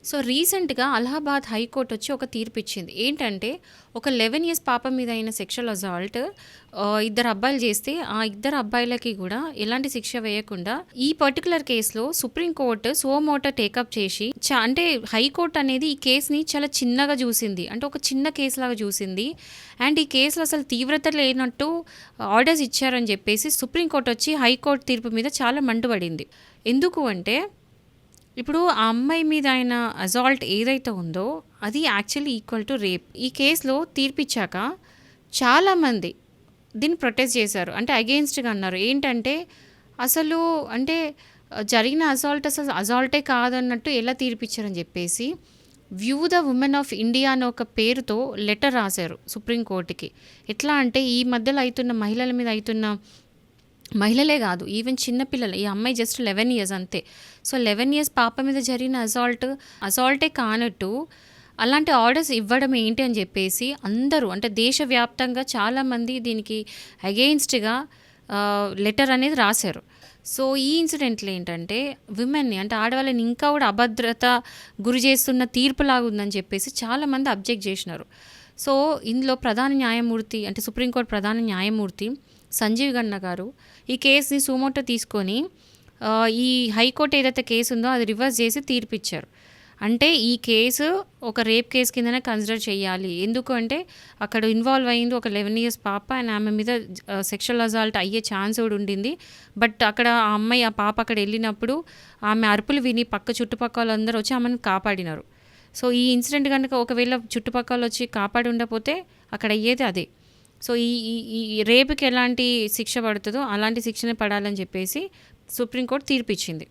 So రీసెంట్‌గా Allahabad high court వచ్చి ఒక తీర్పిచ్చింది. ఏంటంటే ఒక 11 ఇయర్స్ పాప మీద అయిన సెక్షువల్ అసాల్ట్ ఇద్దరు అబ్బాయిలు చేస్తే, ఆ ఇద్దరు అబ్బాయిలకి గూడా ఎలాంటి శిక్ష వేయకుండా ఈ పర్టిక్యులర్ కేస్‌లో సుప్రీం కోర్ట్ సుమోటో టేకప్ చేసి అంటే హైకోర్ట్ అనేది ఈ కేస్‌ని చాలా చిన్నగా జూసింది. అంటే ఒక చిన్న కేస్‌లాగా జూసింది. అండ్ ఈ కేస్‌లో అసలు తీవ్రత లేనట్టు ఆర్డర్స్ ఇచ్చారని జెప్పేసి సుప్రీం కోర్ట్ వచ్చి హైకోర్ట్ తీర్పు మీద చాలా మండిపడింది. ఎందుకు అంటే ఇప్పుడు ఆ అమ్మాయి మీద ఆయన అసాల్ట్ ఏదైతే ఉందో అది యాక్చువల్లీ ఈక్వల్ టు రేప్. ఈ కేసులో తీర్పిచ్చాక చాలామంది దీన్ని ప్రొటెస్ట్ చేశారు. అంటే అగెయిన్స్ట్‌గా అన్నారు. ఏంటంటే అసలు అంటే జరిగిన అసాల్ట్ అసలు అసాల్టే కాదన్నట్టు ఎలా తీర్పిచ్చారని చెప్పేసి view the women of India అనే ఒక పేరుతో లెటర్ రాశారు సుప్రీం కోర్ట్‌కి. ఎట్లా అంటే ఈ మధ్యలో అయితున్న మహిళల మీద అయితున్న మహిళలే కాదు, ఈవెన్ చిన్నపిల్లలు, ఈ అమ్మాయి జస్ట్ 11 ఇయర్స్ అంతే. సో 11 ఇయర్స్ పాప మీద జరిగిన అసాల్టే కానట్టు అలాంటి ఆర్డర్స్ ఇవ్వడం ఏంటి అని చెప్పేసి అందరూ అంటే దేశవ్యాప్తంగా చాలామంది దీనికి అగెయిన్స్ట్‌గా లెటర్ అనేది రాశారు. సో ఈ ఇన్సిడెంట్లు ఏంటంటే విమెన్ని అంటే ఆడవాళ్ళని ఇంకా కూడా అభద్రత గురి చేస్తున్న తీర్పులాగా ఉందని చెప్పేసి చాలామంది అబ్జెక్ట్ చేసినారు. సో ఇందులో ప్రధాన న్యాయమూర్తి అంటే సుప్రీంకోర్టు ప్రధాన న్యాయమూర్తి సంజీవ్ ఖన్నా గారు ఈ కేసుని సుమోటో తీసుకొని ఈ హైకోర్టు ఏదైతే కేసు ఉందో అది రివర్స్ చేసి తీర్పిచ్చారు. అంటే ఈ కేసు ఒక రేప్ కేసు కిందనే కన్సిడర్ చేయాలి. ఎందుకు అంటే అక్కడ ఇన్వాల్వ్ అయింది ఒక 11 ఇయర్స్ పాప అండ్ ఆమె మీద సెక్షువల్ అసాల్ట్ అయ్యే ఛాన్స్ కూడా ఉండింది. బట్ అక్కడ ఆ అమ్మాయి ఆ పాప అక్కడ వెళ్ళినప్పుడు ఆమె అరుపులు విని చుట్టుపక్కల అందరూ వచ్చి ఆమెను కాపాడినారు. సో ఈ ఇన్సిడెంట్ కనుక ఒకవేళ చుట్టుపక్కల వచ్చి కాపాడి ఉండకపోతే అక్కడ అయ్యేది అదే. సో ఈ ఈ ఈ రేపుకి ఎలాంటి శిక్ష పడుతుందో అలాంటి శిక్షనే పడాలని చెప్పేసి సుప్రీంకోర్టు తీర్పిచ్చింది.